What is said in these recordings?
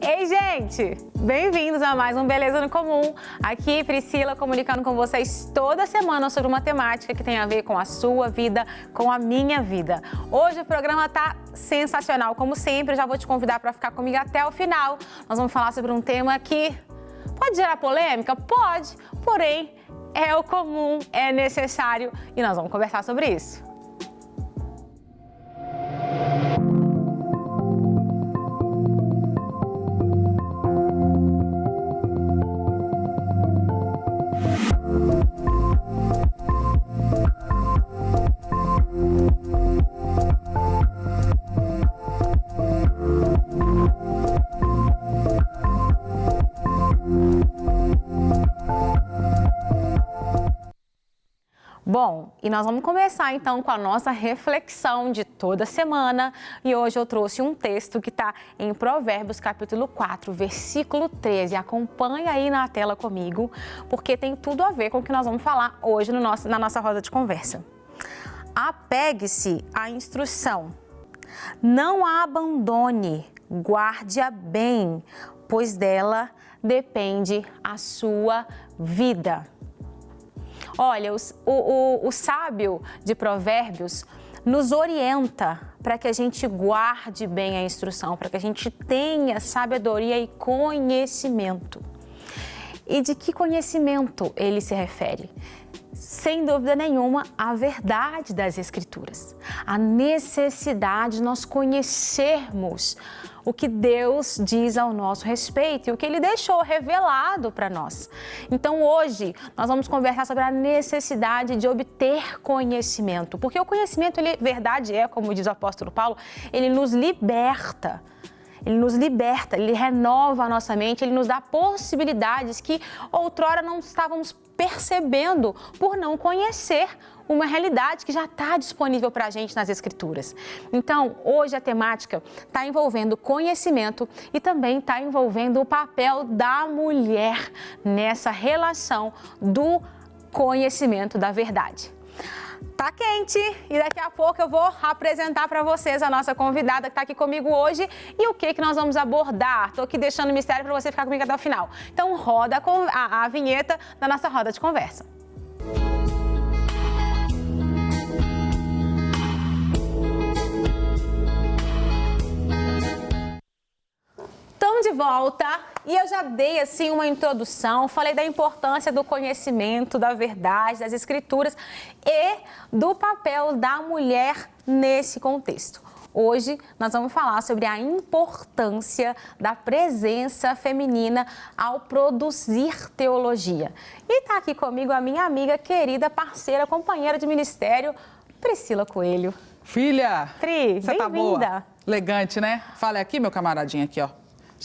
Ei, gente! Bem-vindos a mais um Beleza no Comum. Aqui, Priscila, comunicando com vocês toda semana sobre uma temática que tem a ver com a sua vida, com a minha vida. Hoje o programa tá sensacional. Como sempre, eu já vou te convidar para ficar comigo até o final. Nós vamos falar sobre um tema que pode gerar polêmica? Pode, porém, é o comum, é necessário e nós vamos conversar sobre isso. Bom, e nós vamos começar então com a nossa reflexão de toda semana e hoje eu trouxe um texto que está em Provérbios capítulo 4, versículo 13. Acompanha aí na tela comigo, porque tem tudo a ver com o que nós vamos falar hoje na nossa roda de conversa. Apegue-se à instrução, não a abandone, guarde-a bem, pois dela depende a sua vida. Olha, o sábio de Provérbios nos orienta para que a gente guarde bem a instrução, para que a gente tenha sabedoria e conhecimento. E de que conhecimento ele se refere? Sem dúvida nenhuma, a verdade das Escrituras, a necessidade de nós conhecermos o que Deus diz ao nosso respeito e o que Ele deixou revelado para nós. Então, hoje, nós vamos conversar sobre a necessidade de obter conhecimento, porque o conhecimento, verdade é, como diz o apóstolo Paulo, ele nos liberta. Ele renova a nossa mente, ele nos dá possibilidades que outrora não estávamos percebendo por não conhecer uma realidade que já está disponível para a gente nas Escrituras. Então, hoje a temática está envolvendo conhecimento e também está envolvendo o papel da mulher nessa relação do conhecimento da verdade. Tá quente e daqui a pouco eu vou apresentar para vocês a nossa convidada que está aqui comigo hoje e o que nós vamos abordar. Tô aqui deixando mistério para você ficar comigo até o final. Então roda a vinheta da nossa roda de conversa. Estamos de volta e eu já dei assim uma introdução, falei da importância do conhecimento, da verdade, das Escrituras e do papel da mulher nesse contexto. Hoje nós vamos falar sobre a importância da presença feminina ao produzir teologia. E está aqui comigo a minha amiga, querida, parceira, companheira de ministério, Priscila Coelho. Filha, Pri, você tá boa? Bem-vinda. Elegante, né? Fala aqui, meu camaradinho, aqui, ó.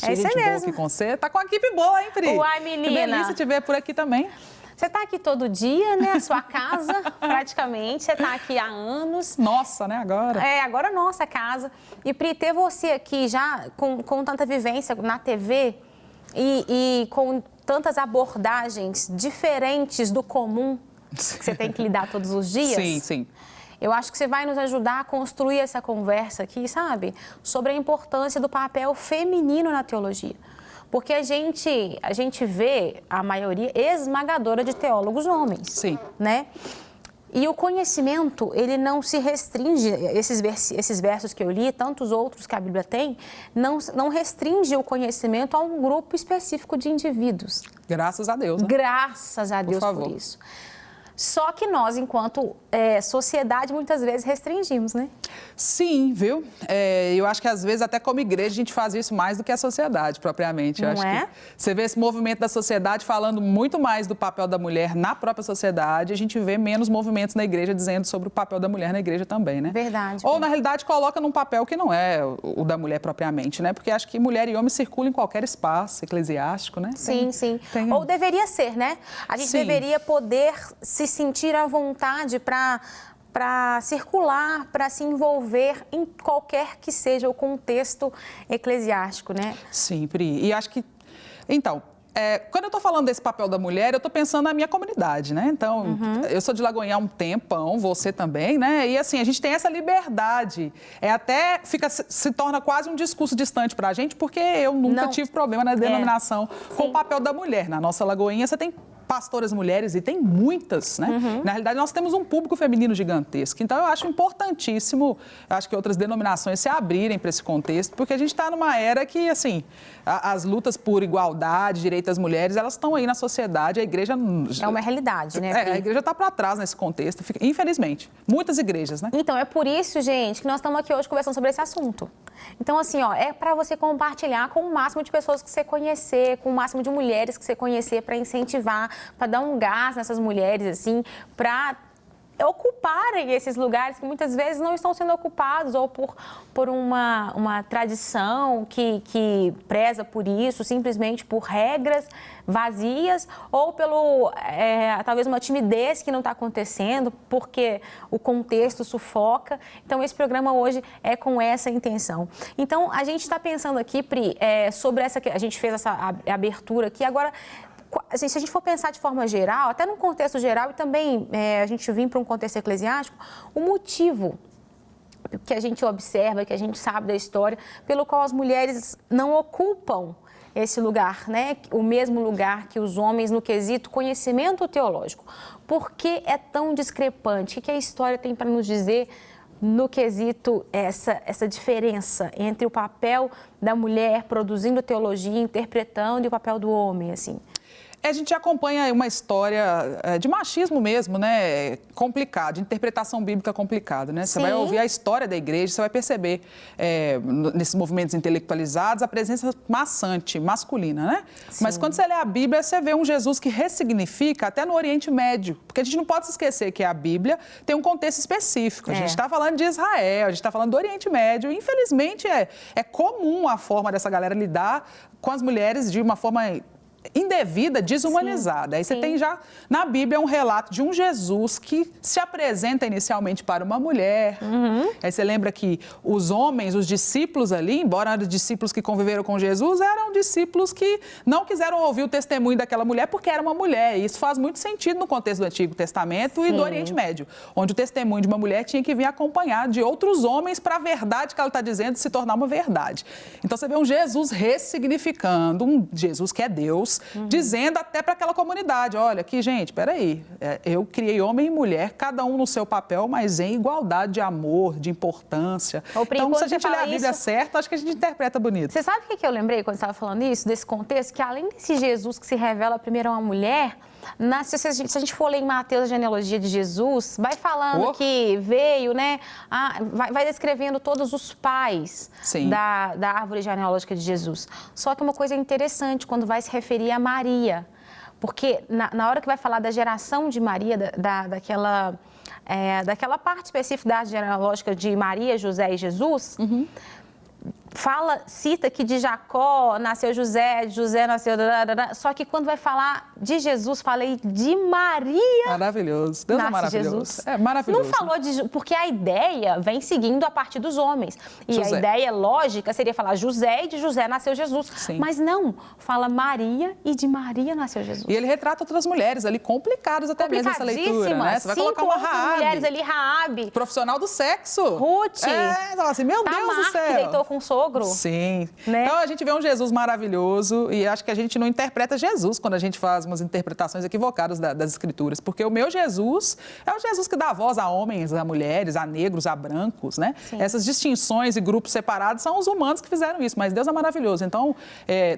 É isso de mesmo. boa aqui com você. Tá com uma equipe boa, hein, Pri? Uai, menina. Que delícia te ver por aqui também. Você tá aqui todo dia, né? A sua casa, praticamente. Você tá aqui há anos. Nossa, né, agora? É, agora nossa casa. E, Pri, ter você aqui já com tanta vivência na TV e com tantas abordagens diferentes do comum que você tem que lidar todos os dias. Sim, sim. Eu acho que você vai nos ajudar a construir essa conversa aqui, sabe? Sobre a importância do papel feminino na teologia. Porque a gente vê a maioria esmagadora de teólogos homens. Sim. Né? E o conhecimento, ele não se restringe, esses versos que eu li, tantos outros que a Bíblia tem, não restringe o conhecimento a um grupo específico de indivíduos. Graças a Deus, né? Graças a Deus por isso. Só que nós, enquanto sociedade, muitas vezes restringimos, né? Sim, viu? Eu acho que às vezes até como igreja a gente faz isso mais do que a sociedade propriamente. Eu Não acho é? que você vê esse movimento da sociedade falando muito mais do papel da mulher na própria sociedade, a gente vê menos movimentos na igreja dizendo sobre o papel da mulher na igreja também, né? Verdade. Ou na realidade coloca num papel que não é o da mulher propriamente, né? Porque acho que mulher e homem circulam em qualquer espaço eclesiástico, né? Sim. Ou deveria ser, né? A gente deveria poder se sentir à vontade para circular, para se envolver em qualquer que seja o contexto eclesiástico, né? Sim, Pri. E acho que, então, Quando eu estou falando desse papel da mulher, eu estou pensando na minha comunidade, né? Então, eu sou de Lagoinha há um tempão, você também, né? E assim, a gente tem essa liberdade. Até se torna quase um discurso distante para a gente, porque eu nunca tive problema na denominação com o papel da mulher. Na nossa Lagoinha, você tem pastoras mulheres, e tem muitas, né? Na realidade, nós temos um público feminino gigantesco. Então, eu acho importantíssimo, acho que outras denominações se abrirem para esse contexto, porque a gente está numa era que, assim, as lutas por igualdade, direito das mulheres, elas estão aí na sociedade, a igreja... É uma realidade, né? A igreja está para trás nesse contexto, infelizmente. Muitas igrejas, né? Então, é por isso, gente, que nós estamos aqui hoje conversando sobre esse assunto. Então, assim, é para você compartilhar com o máximo de pessoas que você conhecer, com o máximo de mulheres que você conhecer, para incentivar, para dar um gás nessas mulheres, assim, para ocuparem esses lugares que muitas vezes não estão sendo ocupados ou por uma tradição que preza por isso, simplesmente por regras vazias ou pelo, talvez, uma timidez que não está acontecendo porque o contexto sufoca. Então, esse programa hoje é com essa intenção. Então, a gente está pensando aqui, Pri, sobre essa... A gente fez essa abertura aqui, agora... Se a gente for pensar de forma geral, até num contexto geral e também a gente vir para um contexto eclesiástico, o motivo que a gente observa, que a gente sabe da história, pelo qual as mulheres não ocupam esse lugar, né? O mesmo lugar que os homens no quesito conhecimento teológico. Por que é tão discrepante? O que a história tem para nos dizer no quesito essa diferença entre o papel da mulher produzindo teologia, interpretando, e o papel do homem, assim? A gente acompanha uma história de machismo mesmo, né? Complicado, de interpretação bíblica complicada, né? Você vai ouvir a história da igreja, você vai perceber nesses movimentos intelectualizados a presença maçante, masculina, né? Sim. Mas quando você lê a Bíblia, você vê um Jesus que ressignifica até no Oriente Médio, porque a gente não pode se esquecer que a Bíblia tem um contexto específico. A gente está falando de Israel, a gente está falando do Oriente Médio. Infelizmente, é comum a forma dessa galera lidar com as mulheres de uma forma indevida, desumanizada. Aí você tem já na Bíblia um relato de um Jesus que se apresenta inicialmente para uma mulher. Aí você lembra que os homens, os discípulos ali, embora eram discípulos que conviveram com Jesus, eram discípulos que não quiseram ouvir o testemunho daquela mulher porque era uma mulher. E isso faz muito sentido no contexto do Antigo Testamento e do Oriente Médio, onde o testemunho de uma mulher tinha que vir acompanhado de outros homens para a verdade que ela está dizendo se tornar uma verdade. Então você vê um Jesus ressignificando, um Jesus que é Deus, dizendo até para aquela comunidade, olha, aqui, gente, peraí, eu criei homem e mulher, cada um no seu papel, mas em igualdade de amor, de importância. Então, se a gente ler a Bíblia certa, acho que a gente interpreta bonito. Você sabe o que eu lembrei quando você estava falando isso, desse contexto? Que além desse Jesus que se revela primeiro a uma mulher, se a gente for ler em Mateus a genealogia de Jesus, vai falando que veio, né? Vai descrevendo todos os pais da árvore genealógica de Jesus. Só que uma coisa interessante, quando vai se referir a Maria, porque na hora que vai falar da geração de Maria, daquela parte específica da árvore genealógica de Maria, José e Jesus, cita que de Jacó nasceu José, de José nasceu... Só que quando vai falar de Jesus, falei de Maria. Maravilhoso. Deus é maravilhoso. Jesus. É maravilhoso. Não falou de... Porque a ideia vem seguindo a partir dos homens. E José. A ideia lógica seria falar José e de José nasceu Jesus. Sim. Mas não. Fala Maria e de Maria nasceu Jesus. E ele retrata outras mulheres ali, complicadas até mesmo essa leitura, né? Você vai colocar uma Raabe. Mulheres ali, Raabe. Profissional do sexo. Ruth. Então assim, meu Deus do céu. Que deitou com o sogro. Sim. Né? Então, a gente vê um Jesus maravilhoso e acho que a gente não interpreta Jesus quando a gente faz umas interpretações equivocadas das Escrituras, porque o meu Jesus é o Jesus que dá voz a homens, a mulheres, a negros, a brancos, né? Sim. Essas distinções e grupos separados são os humanos que fizeram isso, mas Deus é maravilhoso. Então,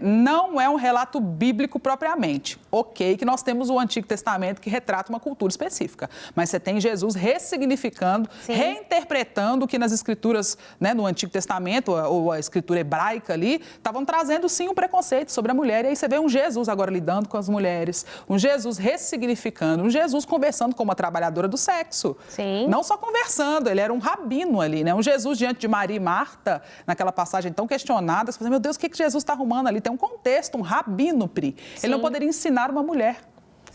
não é um relato bíblico propriamente. Ok que nós temos o Antigo Testamento que retrata uma cultura específica, mas você tem Jesus ressignificando, reinterpretando o que nas Escrituras, né, no Antigo Testamento, ou a escritura hebraica ali, estavam trazendo sim um preconceito sobre a mulher. E aí você vê um Jesus agora lidando com as mulheres, um Jesus ressignificando, um Jesus conversando com uma trabalhadora do sexo. Sim. Não só conversando, ele era um rabino ali, né? Um Jesus diante de Maria e Marta, naquela passagem tão questionada, você fala, meu Deus, o que Jesus está arrumando ali? Tem um contexto, um rabino, Pri. Ele não poderia ensinar uma mulher.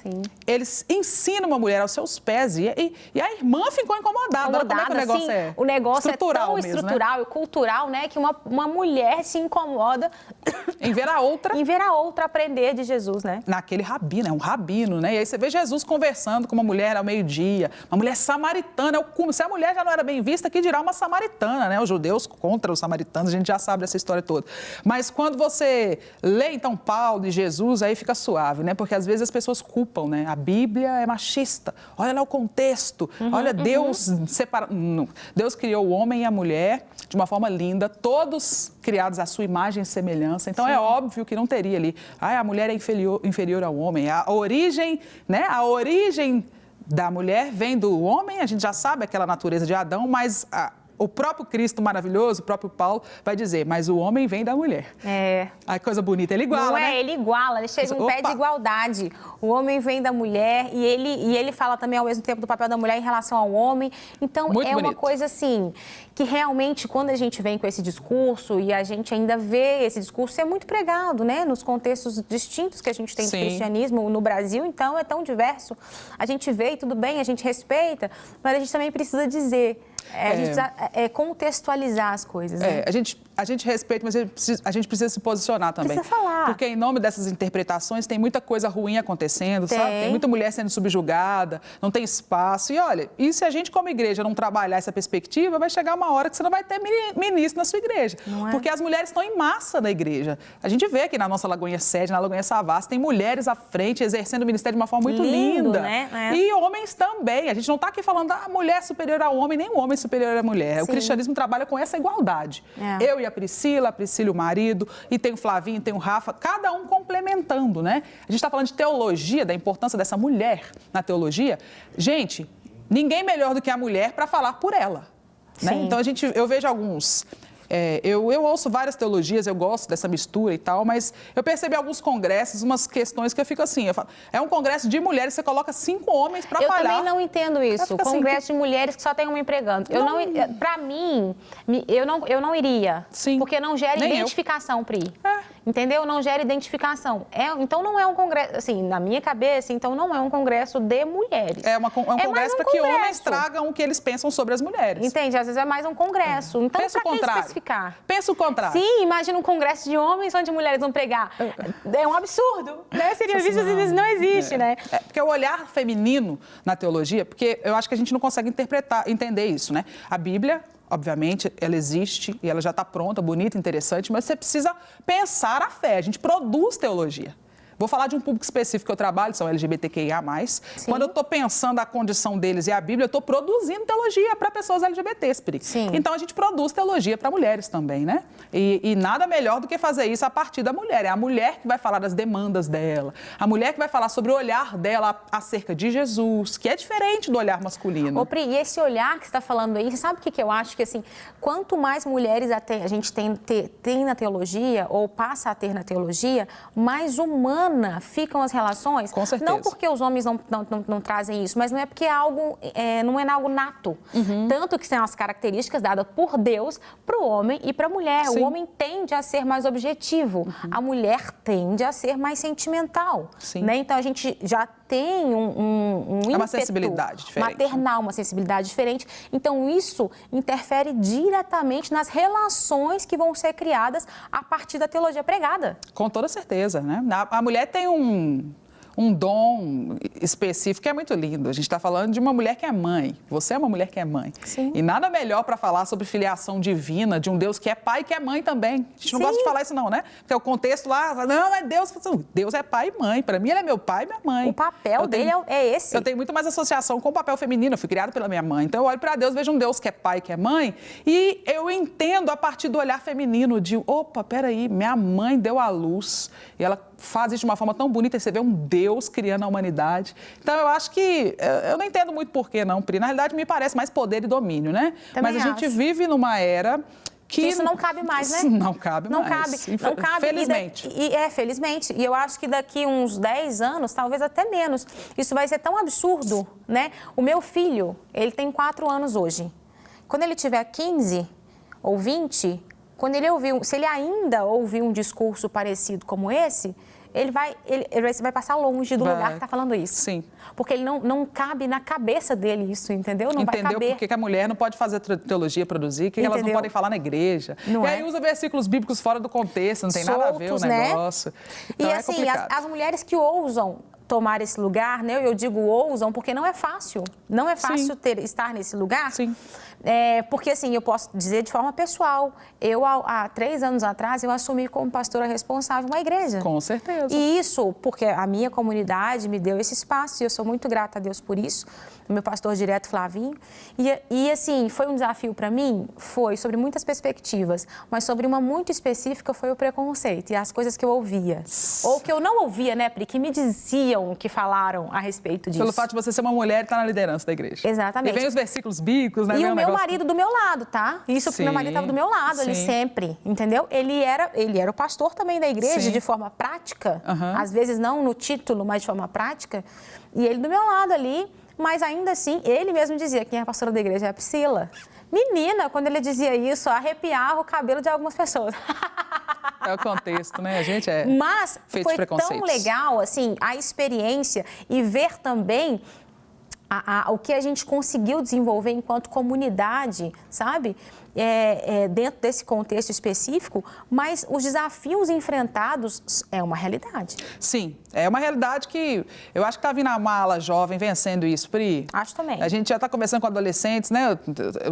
Sim. Eles ensinam uma mulher aos seus pés e a irmã ficou incomodada. Olha como é que o negócio é. O negócio estrutural é tão mesmo, estrutural, né? E cultural, né? Que uma mulher se incomoda em ver a outra. Em ver a outra aprender de Jesus, né? Naquele rabino, é um rabino, né? E aí você vê Jesus conversando com uma mulher ao meio-dia, uma mulher samaritana. Se a mulher já não era bem vista, que dirá uma samaritana, né? Os judeus contra os samaritanos, a gente já sabe dessa história toda. Mas quando você lê, então, Paulo e Jesus, aí fica suave, né? Porque às vezes as pessoas culpam, né? A Bíblia é machista. Olha lá o contexto. Olha, Deus Deus criou o homem e a mulher de uma forma linda, todos criados à sua imagem e semelhança. Então, é óbvio que não teria ali. A mulher é inferior ao homem. A origem, né? A origem da mulher vem do homem, a gente já sabe aquela natureza de Adão, mas o próprio Cristo maravilhoso, o próprio Paulo, vai dizer, mas o homem vem da mulher. É. A coisa bonita, ele iguala, não né? Ele iguala, ele chega um pé de igualdade. O homem vem da mulher e ele fala também ao mesmo tempo do papel da mulher em relação ao homem. Então, muito é bonito. uma coisa assim, que realmente, quando a gente vem com esse discurso e a gente ainda vê esse discurso, é muito pregado, né? Nos contextos distintos que a gente tem do cristianismo no Brasil, então é tão diverso. A gente vê e tudo bem, a gente respeita, mas a gente também precisa dizer... A gente precisa contextualizar as coisas, né? A gente respeita, mas a gente precisa se posicionar também. Precisa falar. Porque em nome dessas interpretações tem muita coisa ruim acontecendo, sabe? Tem muita mulher sendo subjugada, não tem espaço. E olha, se a gente como igreja não trabalhar essa perspectiva, vai chegar uma hora que você não vai ter ministro na sua igreja. Não é? Porque as mulheres estão em massa na igreja. A gente vê aqui na nossa Lagoinha Sede, na Lagoinha Savassi, tem mulheres à frente exercendo o ministério de uma forma muito linda. Né? E homens também. A gente não está aqui falando da mulher superior ao homem, nem o homem superior à mulher. Sim. O cristianismo trabalha com essa igualdade. Eu e a Priscila e o marido, e tem o Flavinho, tem o Rafa, cada um complementando, né? A gente está falando de teologia, da importância dessa mulher na teologia. Gente, ninguém melhor do que a mulher para falar por ela, né? Então, eu vejo alguns... Eu ouço várias teologias, eu gosto dessa mistura e tal, mas eu percebi alguns congressos, umas questões que eu fico assim, é um congresso de mulheres, você coloca 5 homens para falar. Eu também não entendo isso, congresso de mulheres que só tem uma empregando. Para mim, eu não iria, porque não gera identificação, Pri. Entendeu? Não gera identificação. Então não é um congresso, assim, na minha cabeça, então não é um congresso de mulheres. É um congresso para que homens tragam o que eles pensam sobre as mulheres. Entende? Às vezes é mais um congresso. Então, pensa o contrário. Pensa o contrário. Sim, imagina um congresso de homens onde mulheres vão pregar. É um absurdo, né? Seria visto assim, isso não existe, né? Porque o olhar feminino na teologia, porque eu acho que a gente não consegue entender isso, né? A Bíblia, obviamente, ela existe e ela já está pronta, bonita, interessante, mas você precisa pensar a fé. A gente produz teologia. Vou falar de um público específico que eu trabalho, são LGBTQIA+. Sim. Quando eu estou pensando a condição deles e a Bíblia, eu estou produzindo teologia para pessoas LGBTs, Pri. Sim. Então, a gente produz teologia para mulheres também, né? E nada melhor do que fazer isso a partir da mulher. É a mulher que vai falar das demandas dela, a mulher que vai falar sobre o olhar dela acerca de Jesus, que é diferente do olhar masculino. Ô, Pri, e esse olhar que você está falando aí, você sabe o que eu acho? Que, assim, quanto mais mulheres a gente tem na teologia, ou passa a ter na teologia, mais humana ficam as relações. Com certeza. Não porque os homens não trazem isso, mas não é porque não é algo nato. Tanto que são as características dadas por Deus para o homem e para a mulher. Sim. O homem tende a ser mais objetivo, a mulher tende a ser mais sentimental. Sim. Né? Então, a gente já tem um ímpeto uma sensibilidade diferente. maternal, uma sensibilidade diferente. Então, isso interfere diretamente nas relações que vão ser criadas a partir da teologia pregada. Com toda certeza, né? A mulher tem um dom específico que é muito lindo. A gente está falando de uma mulher que é mãe. Você é uma mulher que é mãe. Sim. E nada melhor para falar sobre filiação divina de um Deus que é pai e que é mãe também. A gente não gosta de falar isso não, né? Porque o contexto lá, não, é Deus. Deus é pai e mãe. Para mim, ele é meu pai e minha mãe. O papel dele é esse. Eu tenho muito mais associação com o papel feminino. Eu fui criada pela minha mãe. Então, eu olho para Deus, vejo um Deus que é pai e que é mãe. E eu entendo a partir do olhar feminino de, opa, peraí, minha mãe deu à luz. E ela faz isso de uma forma tão bonita, e você vê um Deus criando a humanidade. Então, eu acho que... Eu não entendo muito por que não, Pri. Na realidade, me parece mais poder e domínio, né? Também Mas a gente vive numa era que... Isso não cabe mais, né? Não cabe mais. Não cabe. Felizmente. Felizmente. E eu acho que daqui uns 10 anos, talvez até menos, isso vai ser tão absurdo, né? O meu filho, ele tem 4 anos hoje. Quando ele tiver 15 ou 20... se ele ainda ouvir um discurso parecido como esse, você vai passar longe do lugar que está falando isso. Sim. Porque ele não cabe na cabeça dele isso, entendeu? Não vai caber. Por que a mulher não pode fazer teologia, produzir, que elas não podem falar na igreja. Não e aí usa versículos bíblicos fora do contexto, não tem nada a ver o negócio. Né? Então e assim, as mulheres que ousam tomar esse lugar, né? Eu digo ousam porque não é fácil. Não é fácil estar nesse lugar. Sim. Porque, assim, eu posso dizer de forma pessoal, há 3 anos atrás, eu assumi como pastora responsável uma igreja. Com certeza. E isso porque a minha comunidade me deu esse espaço e eu sou muito grata a Deus por isso, o meu pastor direto, Flavinho. E assim, foi um desafio para mim? Foi, sobre muitas perspectivas, mas sobre uma muito específica foi o preconceito e as coisas que eu ouvia. Ou que eu não ouvia, né, Pri, que me diziam, que falaram a respeito disso. Pelo fato de você ser uma mulher e estar na liderança da igreja. Exatamente. E vem os versículos bíblicos, né? E o meu marido do meu lado, tá? Isso porque meu marido estava do meu lado ali sempre, entendeu? Ele era o pastor também da igreja, de forma prática, às vezes não no título, mas de forma prática. E ele do meu lado ali, mas ainda assim, ele mesmo dizia, quem é a pastora da igreja é a Priscila. Menina, quando ele dizia isso, arrepiava o cabelo de algumas pessoas. É o contexto, né? A gente Mas foi tão legal, assim, a experiência e ver também o que a gente conseguiu desenvolver enquanto comunidade, sabe? Dentro desse contexto específico, mas os desafios enfrentados é uma realidade. Sim, é uma realidade que eu acho que está vindo a mala jovem vencendo isso, Pri. Acho também. A gente já está conversando com adolescentes, né?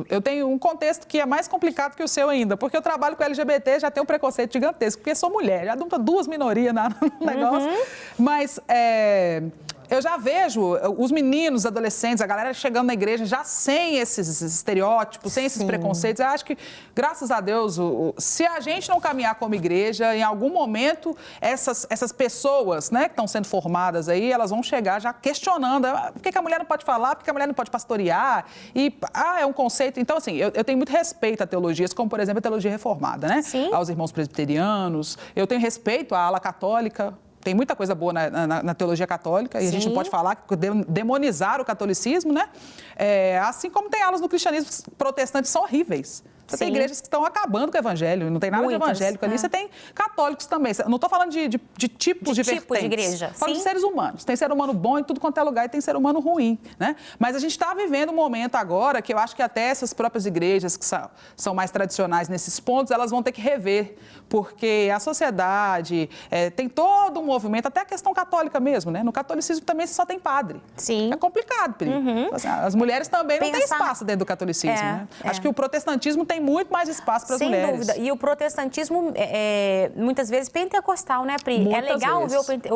Eu tenho um contexto que é mais complicado que o seu ainda, porque eu trabalho com LGBT, já tenho um preconceito gigantesco, porque sou mulher, já dou 2 minorias no negócio, mas eu já vejo os meninos, adolescentes, a galera chegando na igreja já sem esses estereótipos, sem esses preconceitos. Eu acho que, graças a Deus, se a gente não caminhar como igreja, em algum momento, essas pessoas, né, que estão sendo formadas aí, elas vão chegar já questionando por que a mulher não pode falar, por que a mulher não pode pastorear. E, é um conceito... Então, assim, eu tenho muito respeito a teologias, como, por exemplo, a teologia reformada, né? Sim. Aos irmãos presbiterianos. Eu tenho respeito à ala católica. Tem muita coisa boa na teologia católica e a gente não pode falar que demonizar o catolicismo, né? Assim como tem alas no cristianismo protestantes que são horríveis. Você tem igrejas que estão acabando com o evangelho, não tem nada de evangélico ali. Você tem católicos também. Não estou falando de tipos de vertentes. De igreja. Falando de seres humanos. Tem ser humano bom em tudo quanto é lugar e tem ser humano ruim, né? Mas a gente está vivendo um momento agora que eu acho que até essas próprias igrejas que são mais tradicionais nesses pontos, elas vão ter que rever, porque a sociedade tem todo um movimento, até a questão católica mesmo, né? No catolicismo também você só tem padre. Sim. É complicado, Pri. Assim, as mulheres também não têm espaço dentro do catolicismo, né? Acho que o protestantismo tem muito mais espaço para as mulheres. Sem dúvida. E o protestantismo, muitas vezes, pentecostal, né, Pri? Muitas é legal vezes. ver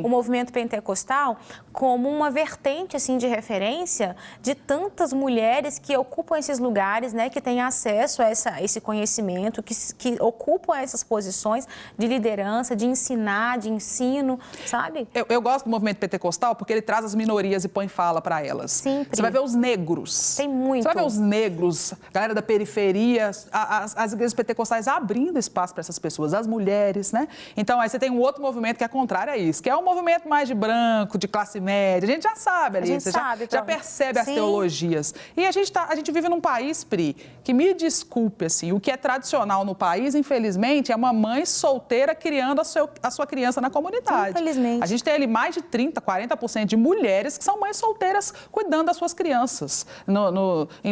o movimento pentecostal como uma vertente, assim, de referência de tantas mulheres que ocupam esses lugares, né, que têm acesso a esse conhecimento, que ocupam essas posições de liderança, de ensinar, de ensino, sabe? Eu gosto do movimento pentecostal porque ele traz as minorias e põe fala para elas. Sim, Pri. Você vai ver os negros. Tem muito. Você vai ver os negros, galera da periferia, as igrejas pentecostais abrindo espaço para essas pessoas, as mulheres, né? Então, aí você tem um outro movimento que é contrário a isso, que é um movimento mais de branco, de classe média. A gente já sabe ali, você já percebe as teologias. E a gente vive num país, Pri, que me desculpe, assim, o que é tradicional no país, infelizmente, é uma mãe solteira criando a sua criança na comunidade. Infelizmente. A gente tem ali mais de 30%, 40% de mulheres que são mães solteiras cuidando das suas crianças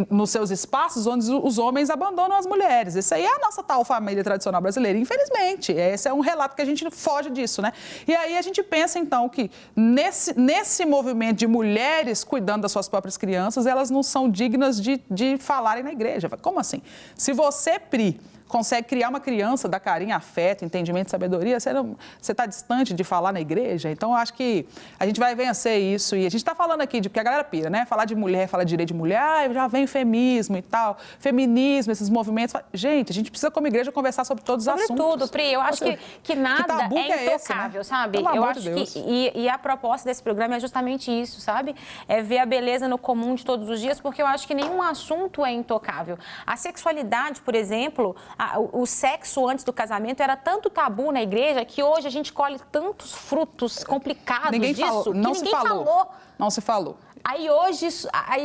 nos seus espaços onde os homens abandonam as mulheres. Isso aí é a nossa tal família tradicional brasileira, infelizmente. Esse é um relato que a gente foge disso, né? E aí a gente pensa, então, que nesse movimento de mulheres cuidando das suas próprias crianças, elas não são dignas de falarem na igreja. Como assim? Se você, Pri, consegue criar uma criança, dar carinho, afeto, entendimento, sabedoria, você está distante de falar na igreja? Então, eu acho que a gente vai vencer isso. E a gente está falando aqui de porque a galera pira, né? Falar de mulher, falar de direito de mulher, já vem feminismo e tal, feminismo, esses movimentos. Gente, a gente precisa, como igreja, conversar sobre todos os assuntos. Sobre tudo, Pri. Eu acho que nada é intocável, esse, né? sabe? Eu acho que a proposta desse programa é justamente isso, sabe? É ver a beleza no comum de todos os dias, porque eu acho que nenhum assunto é intocável. A sexualidade, por exemplo, o sexo antes do casamento era tanto tabu na igreja que hoje a gente colhe tantos frutos complicados disso Não se falou. Aí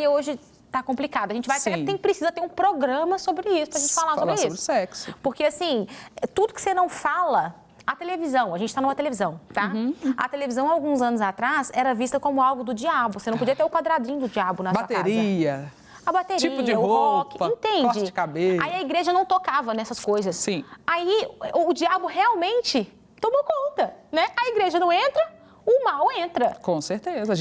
hoje tá complicado. A gente vai precisa ter um programa sobre isso, pra gente falar sobre isso. Sobre sexo. Porque, assim, tudo que você não fala, A televisão, a gente está numa televisão, tá? A televisão, alguns anos atrás, era vista como algo do diabo. Você não podia ter o quadradinho do diabo na sua casa. Bateria. A bateria, tipo de o roupa, rock, entende? corte de cabelo. Aí a igreja não tocava nessas coisas. Sim. Aí o diabo realmente tomou conta, né? A igreja não entra, o mal entra. Com certeza.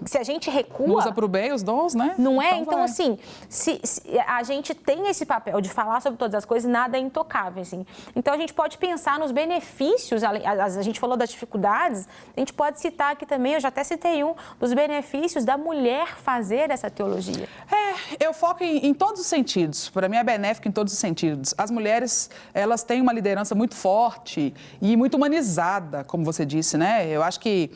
Se a gente recua... Não usa para o bem os dons, né? Não é? Então, vai. assim, se a gente tem esse papel de falar sobre todas as coisas, nada é intocável, assim. Então, a gente pode pensar nos benefícios, a gente falou das dificuldades, a gente pode citar aqui também, eu já até citei dos benefícios da mulher fazer essa teologia. Eu foco em todos os sentidos. Para mim, é benéfico em todos os sentidos. As mulheres, elas têm uma liderança muito forte e muito humanizada, como você disse, né? Eu acho que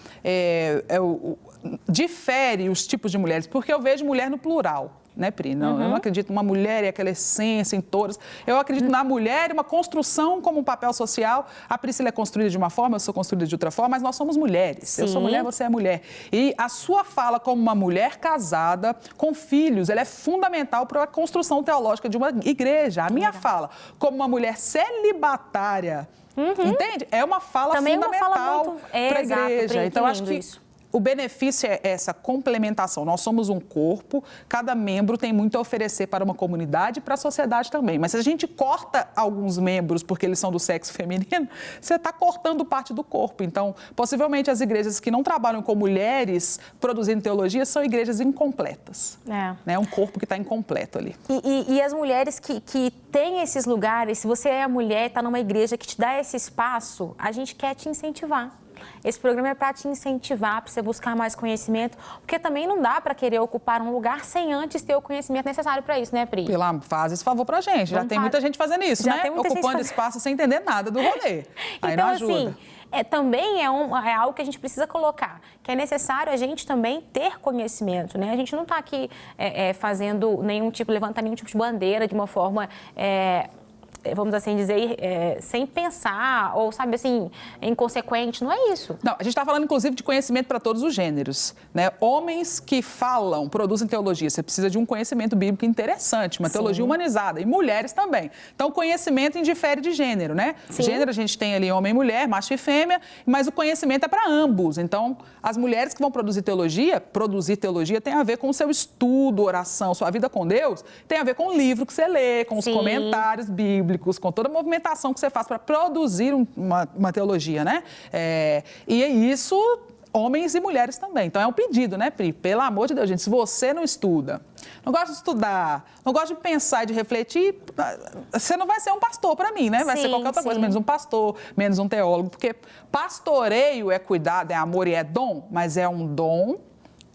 difere os tipos de mulheres, porque eu vejo mulher no plural, né, Pri? Não, eu não acredito numa mulher e aquela essência em todas. Eu acredito na mulher e uma construção como um papel social. A Priscila é construída de uma forma, eu sou construída de outra forma, mas nós somos mulheres. Sim. Eu sou mulher, você é mulher. E a sua fala como uma mulher casada, com filhos, ela é fundamental para a construção teológica de uma igreja. A minha fala como uma mulher celibatária, entende? É uma fala também fundamental para a igreja. Então, acho que isso. O benefício é essa complementação. Nós somos um corpo, cada membro tem muito a oferecer para uma comunidade e para a sociedade também. Mas se a gente corta alguns membros porque eles são do sexo feminino, você está cortando parte do corpo. Então, possivelmente as igrejas que não trabalham com mulheres produzindo teologia são igrejas incompletas. É um corpo que está incompleto ali. E as mulheres que têm esses lugares, se você é mulher, está numa igreja que te dá esse espaço, a gente quer te incentivar. Esse programa é para te incentivar, para você buscar mais conhecimento, porque também não dá para querer ocupar um lugar sem antes ter o conhecimento necessário para isso, né, Pri? Faz esse favor pra gente. Já tem muita gente fazendo isso, né? Ocupando espaço sem entender nada do rolê. Aí então, não ajuda. Assim, também é algo que a gente precisa colocar, que é necessário a gente também ter conhecimento, né? A gente não está aqui fazendo levantar nenhum tipo de bandeira de uma forma... vamos assim dizer, sem pensar ou, sabe assim, inconsequente, não é isso. Não, a gente está falando, inclusive, de conhecimento para todos os gêneros, né? Homens que falam, produzem teologia, você precisa de um conhecimento bíblico interessante, uma teologia humanizada, e mulheres também. Então, conhecimento indifere de gênero, né? Sim. Gênero, a gente tem ali homem e mulher, macho e fêmea, mas o conhecimento é para ambos. Então, as mulheres que vão produzir teologia tem a ver com o seu estudo, oração, sua vida com Deus, tem a ver com o livro que você lê, com os comentários bíblicos, com toda a movimentação que você faz para produzir uma teologia, né? E é isso, homens e mulheres também. Então, é um pedido, né, Pri? Pelo amor de Deus, gente, se você não estuda, não gosta de estudar, não gosta de pensar e de refletir, você não vai ser um pastor para mim, né? Vai ser qualquer outra coisa, menos um pastor, menos um teólogo, porque pastoreio é cuidado, é amor e é dom, mas é um dom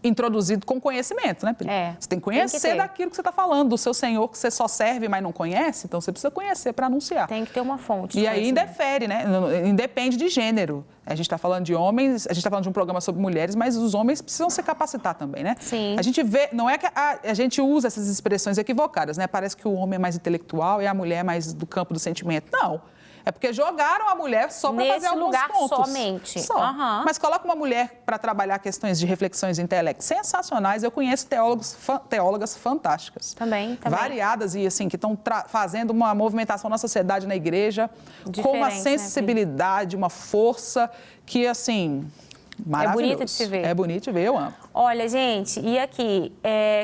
introduzido com conhecimento, né, Pri? Você tem que conhecer daquilo que você está falando, do seu Senhor que você só serve, mas não conhece, então você precisa conhecer para anunciar. Tem que ter uma fonte. E aí indefere, né? Independe de gênero. A gente está falando de homens, a gente está falando de um programa sobre mulheres, mas os homens precisam se capacitar também, né? Sim. A gente vê, não é que a gente usa essas expressões equivocadas, né? Parece que o homem é mais intelectual e a mulher é mais do campo do sentimento. Não. É porque jogaram a mulher só para fazer alguns lugar pontos. Somente. Só. Mas coloca uma mulher para trabalhar questões de reflexões intelectuais sensacionais. Eu conheço teólogas fantásticas. Também. Variadas e assim, que estão fazendo uma movimentação na sociedade, na igreja, com uma sensibilidade, uma força que, assim... Maravilhoso. É bonito de se ver. É bonito de ver, eu amo. Olha, gente, e aqui,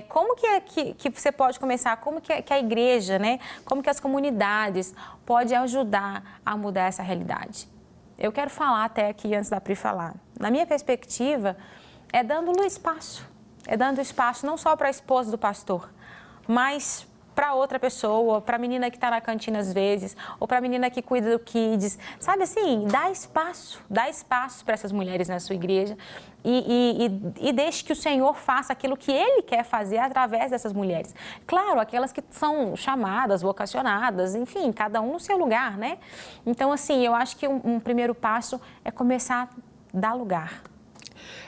como que você pode começar, como que a igreja, né, como que as comunidades podem ajudar a mudar essa realidade? Eu quero falar até aqui, antes da Pri falar. Na minha perspectiva, é dando espaço. É dando espaço não só para a esposa do pastor, mas para outra pessoa, para a menina que está na cantina às vezes, ou para a menina que cuida do kids. Sabe assim, dá espaço para essas mulheres na sua igreja e deixe que o Senhor faça aquilo que Ele quer fazer através dessas mulheres. Claro, aquelas que são chamadas, vocacionadas, enfim, cada um no seu lugar, né? Então, assim, eu acho que um primeiro passo é começar a dar lugar.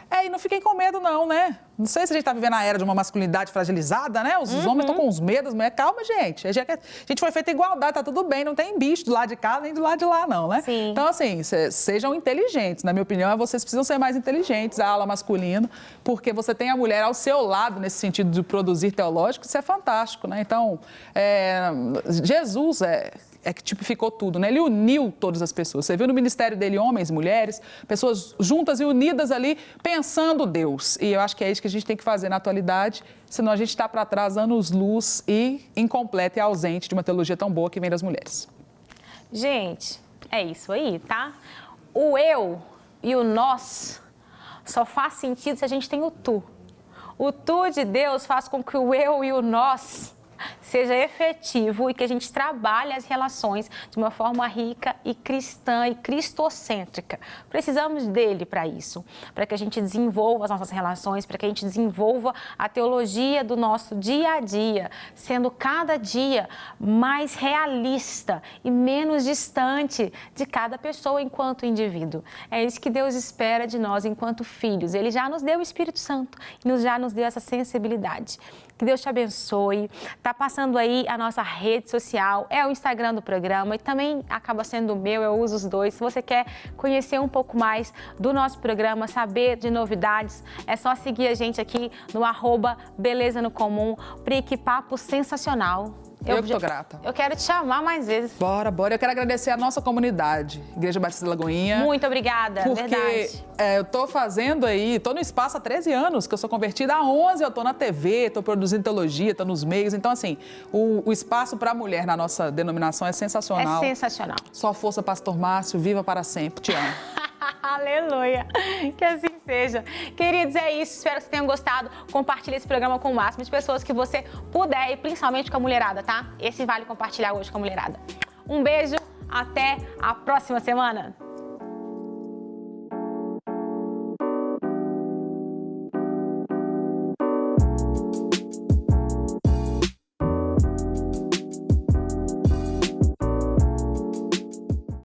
E não fiquem com medo não, né? Não sei se a gente está vivendo a era de uma masculinidade fragilizada, né? Os homens estão com os medos, mas calma, gente. A gente foi feita igualdade, tá tudo bem, não tem bicho do lado de cá nem do lado de lá, não, né? Sim. Então, assim, sejam inteligentes. Na minha opinião, vocês precisam ser mais inteligentes, a ala masculina, porque você tem a mulher ao seu lado nesse sentido de produzir teológico, isso é fantástico, né? Então, Jesus é que tipificou tudo, né? Ele uniu todas as pessoas. Você viu no ministério dele homens, mulheres, pessoas juntas e unidas ali, pensando Deus. E eu acho que é isso que a gente tem que fazer na atualidade, senão a gente está para trás, anos-luz e incompleta e ausente de uma teologia tão boa que vem das mulheres. Gente, é isso aí, tá? O eu e o nós só faz sentido se a gente tem o tu. O tu de Deus faz com que o eu e o nós seja efetivo e que a gente trabalhe as relações de uma forma rica e cristã e cristocêntrica. Precisamos dele para isso, para que a gente desenvolva as nossas relações, para que a gente desenvolva a teologia do nosso dia a dia, sendo cada dia mais realista e menos distante de cada pessoa enquanto indivíduo. É isso que Deus espera de nós enquanto filhos. Ele já nos deu o Espírito Santo e já nos deu essa sensibilidade. Que Deus te abençoe. Tá passando aí a nossa rede social, é o Instagram do programa e também acaba sendo o meu, eu uso os dois. Se você quer conhecer um pouco mais do nosso programa, saber de novidades, é só seguir a gente aqui no @Beleza no Comum, Prique Papo Sensacional. Eu que tô grata. Eu quero te chamar mais vezes. Bora. Eu quero agradecer a nossa comunidade, Igreja Batista da Lagoinha. Muito obrigada, porque, verdade. Eu tô fazendo aí, tô no espaço há 13 anos, que eu sou convertida, há 11 eu tô na TV, tô produzindo teologia, tô nos meios. Então, assim, o espaço para a mulher na nossa denominação é sensacional. É sensacional. Só força, Pastor Márcio, viva para sempre. Te amo. Aleluia, que assim seja. Queridos, é isso, espero que vocês tenham gostado. Compartilhe esse programa com o máximo de pessoas que você puder e principalmente com a mulherada, tá? Esse vale compartilhar hoje com a mulherada. Um beijo, até a próxima semana.